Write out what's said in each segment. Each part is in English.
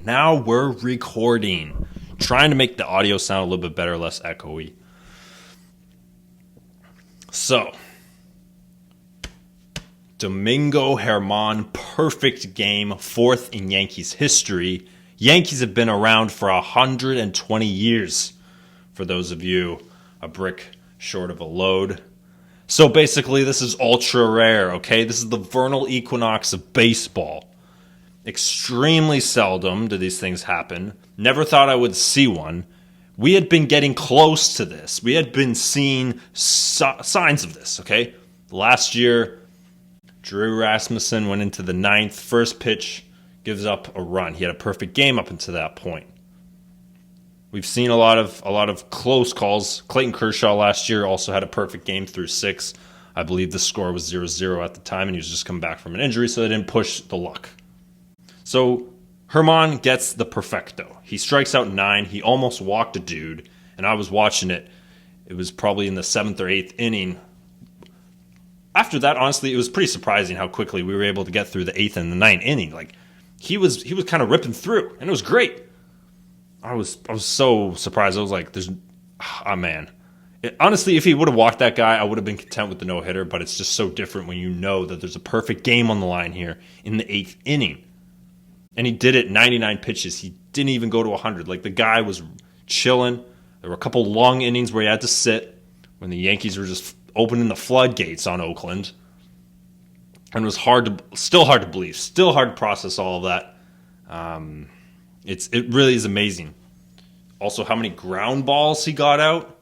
Now we're recording. Trying to make the audio sound a little bit better, less echoey. So, Domingo German, perfect game, fourth in Yankees history. Yankees have been around for 120 years. For those of you a brick short of a load. So basically, this is ultra rare, okay? This is the vernal equinox of baseball. Extremely seldom do these things happen. Never thought I would see one. We had been getting close to this. We had been seeing signs of this, okay? Last year, Drew Rasmussen went into the ninth. First pitch, gives up a run. He had a perfect game up until that point. We've seen a lot of close calls. Clayton Kershaw last year also had a perfect game through six. I believe the score was 0-0 at the time, and he was just coming back from an injury, so they didn't push the luck. So German gets the perfecto. He strikes out 9. He almost walked a dude, and I was watching it. It was probably in the 7th or 8th inning. After that, honestly, it was pretty surprising how quickly we were able to get through the 8th and the 9th inning. Like he was kind of ripping through, and it was great. I was so surprised. I was like, man. Honestly, if he would have walked that guy, I would have been content with the no-hitter, but it's just so different when you know that there's a perfect game on the line here in the 8th inning. And he did it 99 pitches. He didn't even go to 100. Like, the guy was chilling. There were a couple long innings where he had to sit when the Yankees were just opening the floodgates on Oakland. And it was still hard to believe, still hard to process all of that. It really is amazing. Also, how many ground balls he got out.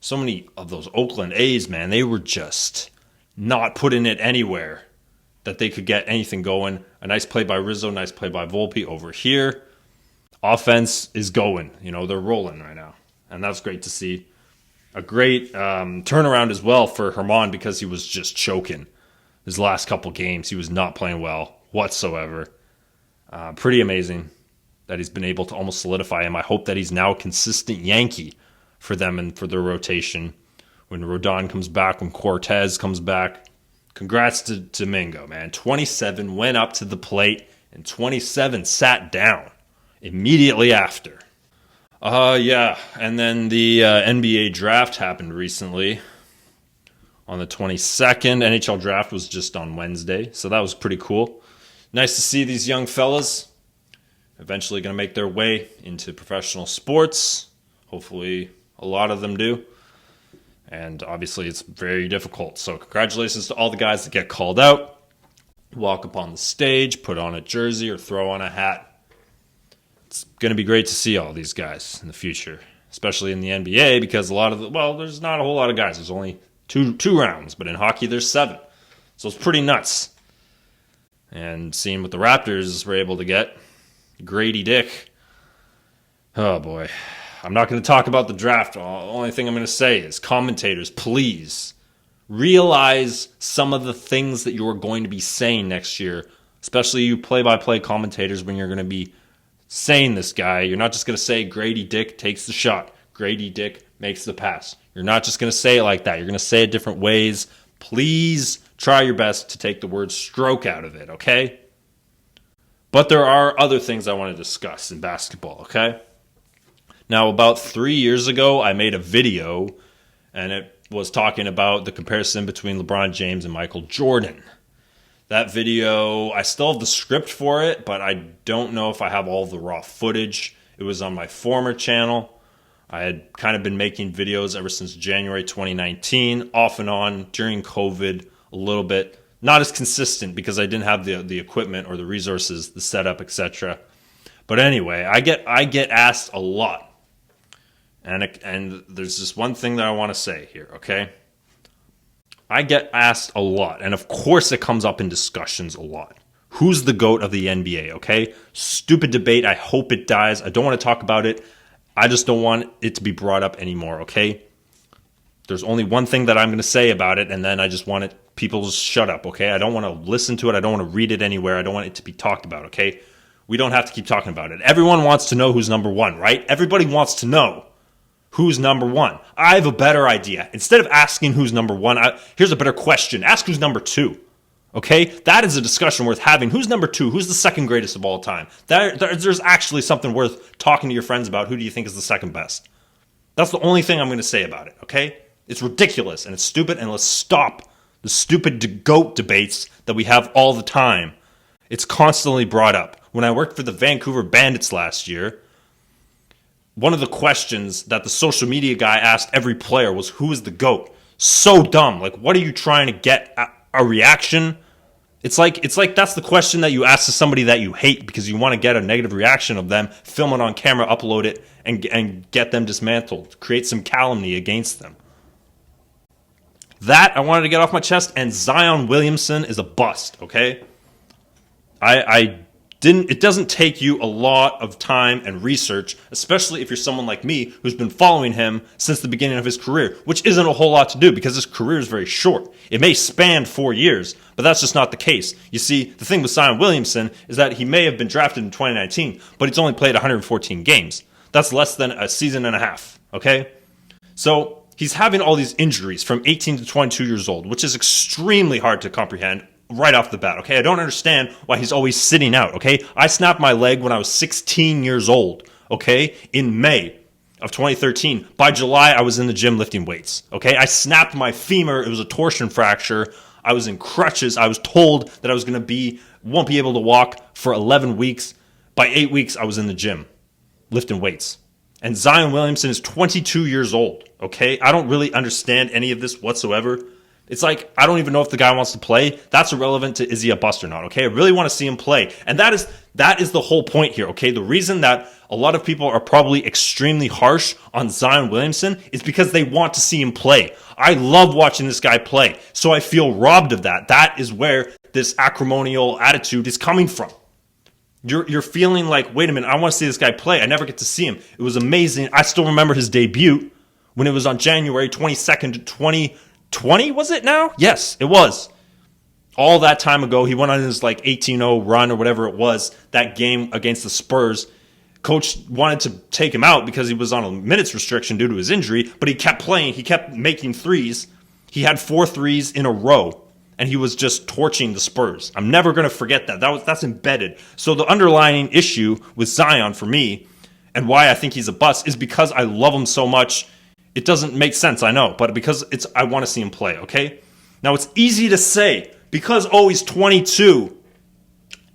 So many of those Oakland A's, man, they were just not putting it anywhere that they could get anything going. A nice play by Rizzo, nice play by Volpe over here. Offense is going. They're rolling right now. And that's great to see. A great turnaround as well for German because he was just choking. His last couple games, he was not playing well whatsoever. Pretty amazing that he's been able to almost solidify him. I hope that he's now a consistent Yankee for them and for their rotation. When Rodon comes back, when Cortez comes back. Congrats to Domingo, man. 27 went up to the plate, and 27 sat down immediately after. Yeah, and then the NBA draft happened recently on the 22nd. NHL draft was just on Wednesday, so that was pretty cool. Nice to see these young fellas eventually going to make their way into professional sports. Hopefully a lot of them do. And obviously it's very difficult. So congratulations to all the guys that get called out, walk up on the stage, put on a jersey or throw on a hat. It's going to be great to see all these guys in the future, especially in the NBA because there's not a whole lot of guys. There's only two rounds, but in hockey there's 7. So it's pretty nuts. And seeing what the Raptors were able to get, Gradey Dick, oh boy. I'm not going to talk about the draft. The only thing I'm going to say is, commentators, please realize some of the things that you are going to be saying next year, especially you play-by-play commentators when you're going to be saying this guy. You're not just going to say Gradey Dick takes the shot. Gradey Dick makes the pass. You're not just going to say it like that. You're going to say it different ways. Please try your best to take the word stroke out of it, okay? But there are other things I want to discuss in basketball, okay? Now, about 3 years ago, I made a video, and it was talking about the comparison between LeBron James and Michael Jordan. That video, I still have the script for it, but I don't know if I have all the raw footage. It was on my former channel. I had kind of been making videos ever since January 2019, off and on, during COVID, a little bit. Not as consistent because I didn't have the equipment or the resources, the setup, etc. But anyway, I get asked a lot. And there's just one thing that I want to say here, okay? I get asked a lot, and of course it comes up in discussions a lot. Who's the GOAT of the NBA, okay? Stupid debate. I hope it dies. I don't want to talk about it. I just don't want it to be brought up anymore, okay? There's only one thing that I'm going to say about it, and then I just want people to shut up, okay? I don't want to listen to it. I don't want to read it anywhere. I don't want it to be talked about, okay? We don't have to keep talking about it. Everyone wants to know who's number 1, right? Everybody wants to know who's number 1. I have a better idea. Instead of asking who's number 1, here's a better question. Ask who's number 2. Okay, that is a discussion worth having. Who's number 2? Who's the second greatest of all time? There's actually something worth talking to your friends about. Who do you think is the second best? That's the only thing I'm going to say about it, okay? It's ridiculous and it's stupid, and let's stop the stupid GOAT debates that we have all the time. It's constantly brought up. When I worked for the Vancouver Bandits last year, one of the questions that the social media guy asked every player was, who is the GOAT? So dumb. Like, what are you trying to get? A reaction? It's like that's the question that you ask to somebody that you hate because you want to get a negative reaction of them, film it on camera, upload it, and get them dismantled, create some calumny against them. That I wanted to get off my chest, and Zion Williamson is a bust, okay? It doesn't take you a lot of time and research, especially if you're someone like me who's been following him since the beginning of his career, which isn't a whole lot to do because his career is very short. It may span 4 years, but that's just not the case. You see, the thing with Zion Williamson is that he may have been drafted in 2019, but he's only played 114 games. That's less than a season and a half, okay? So he's having all these injuries from 18 to 22 years old, which is extremely hard to comprehend right off the bat, okay? I don't understand why he's always sitting out, okay? I snapped my leg when I was 16 years old, okay? In May of 2013. By July, I was in the gym lifting weights, okay? I snapped my femur. It was a torsion fracture. I was in crutches. I was told that I was going to won't be able to walk for 11 weeks. By 8 weeks, I was in the gym lifting weights. And Zion Williamson is 22 years old, okay? I don't really understand any of this whatsoever. It's like, I don't even know if the guy wants to play. That's irrelevant to is he a bust or not, okay? I really want to see him play. And that is the whole point here, okay? The reason that a lot of people are probably extremely harsh on Zion Williamson is because they want to see him play. I love watching this guy play, so I feel robbed of that. That is where this acrimonial attitude is coming from. You're feeling like, wait a minute, I want to see this guy play. I never get to see him. It was amazing. I still remember his debut when it was on January 22nd, 2020, was it now? Yes, it was. All that time ago, he went on his 18-0 run or whatever it was, that game against the Spurs. Coach wanted to take him out because he was on a minutes restriction due to his injury, but he kept playing. He kept making threes. He had 4 threes in a row, and he was just torching the Spurs. I'm never going to forget that. That's embedded. So the underlying issue with Zion for me, and why I think he's a bust, is because I love him so much. It doesn't make sense, I know, but because I want to see him play, okay? Now, it's easy to say, because, he's 22,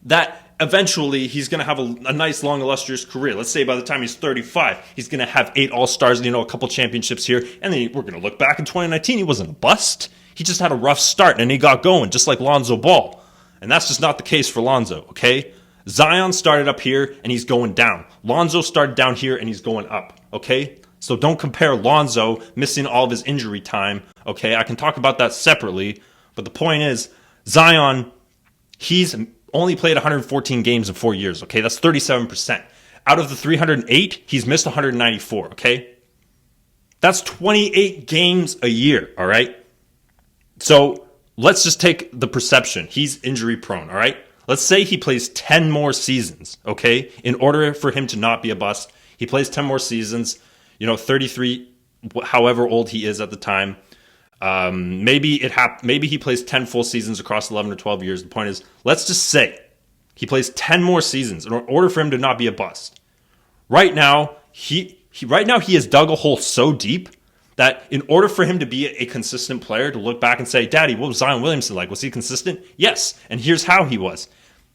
that eventually he's going to have a nice, long, illustrious career. Let's say by the time he's 35, he's going to have 8 All-Stars, a couple championships here, and then we're going to look back in 2019, he wasn't a bust. He just had a rough start, and he got going, just like Lonzo Ball. And that's just not the case for Lonzo, okay? Zion started up here, and he's going down. Lonzo started down here, and he's going up, okay? So don't compare Lonzo missing all of his injury time, okay? I can talk about that separately, but the point is, Zion, he's only played 114 games in 4 years, okay? That's 37%. Out of the 308, he's missed 194, okay? That's 28 games a year, all right? So let's just take the perception. He's injury prone, all right? Let's say he plays 10 more seasons, okay? In order for him to not be a bust, he plays 10 more seasons, 33, however old he is at the time. Maybe he plays 10 full seasons across 11 or 12 years. The point is, let's just say he plays 10 more seasons in order for him to not be a bust. Right now, he has dug a hole so deep that in order for him to be a consistent player, to look back and say, Daddy, what was Zion Williamson like? Was he consistent? Yes, and here's how he was.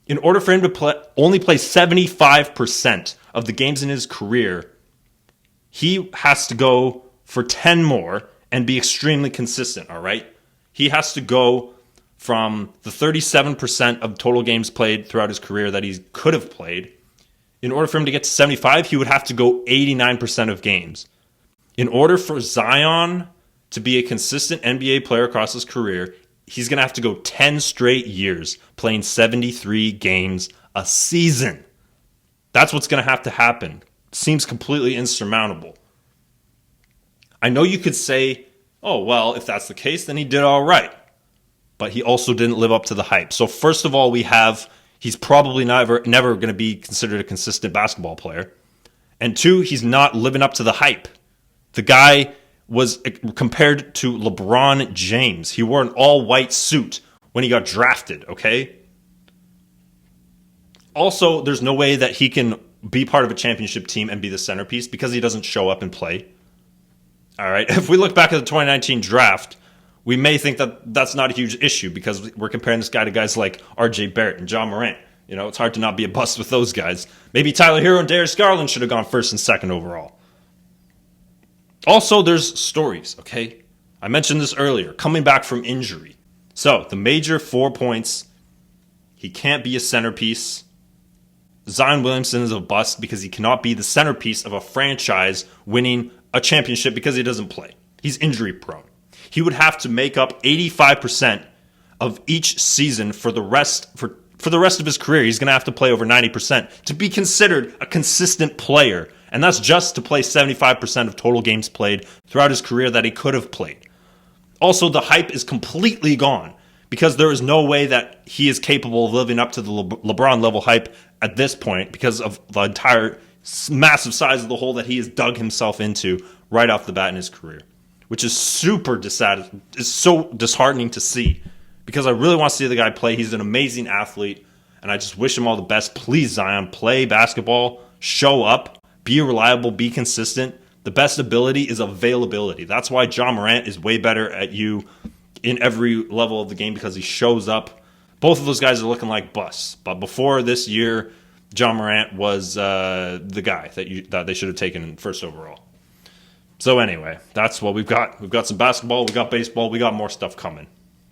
In order for him to only play 75% of the games in his career, he has to go for 10 more and be extremely consistent, all right? He has to go from the 37% of total games played throughout his career that he could have played. In order for him to get to 75, he would have to go 89% of games. In order for Zion to be a consistent NBA player across his career, he's going to have to go 10 straight years playing 73 games a season. That's what's going to have to happen. Seems completely insurmountable. I know you could say, oh, well, if that's the case, then he did all right. But he also didn't live up to the hype. So first of all, he's probably never going to be considered a consistent basketball player. And 2, he's not living up to the hype. The guy was compared to LeBron James. He wore an all-white suit when he got drafted, okay? Also, there's no way that he can be part of a championship team and be the centerpiece because he doesn't show up and play. All right, if we look back at the 2019 draft, we may think that that's not a huge issue because we're comparing this guy to guys like R.J. Barrett and John Morant. You know, it's hard to not be a bust with those guys. Maybe Tyler Hero and Darius Garland should have gone first and second overall. Also, there's stories, okay? I mentioned this earlier, coming back from injury. So, the major 4 points, he can't be a centerpiece. Zion Williamson is a bust because he cannot be the centerpiece of a franchise winning a championship because he doesn't play. He's injury prone. He would have to make up 85% of each season for the rest of his career. He's going to have to play over 90% to be considered a consistent player. And that's just to play 75% of total games played throughout his career that he could have played. Also, the hype is completely gone because there is no way that he is capable of living up to the LeBron level hype at this point because of the entire massive size of the hole that he has dug himself into right off the bat in his career, which is is so disheartening to see because I really want to see the guy play. He's an amazing athlete, and I just wish him all the best. Please, Zion, play basketball, show up, be reliable, be consistent. The best ability is availability. That's why John Morant is way better at you in every level of the game because he shows up. Both of those guys are looking like busts. But before this year, John Morant was the guy that they should have taken first overall. So anyway, that's what we've got. We've got some basketball, we got baseball, we got more stuff coming.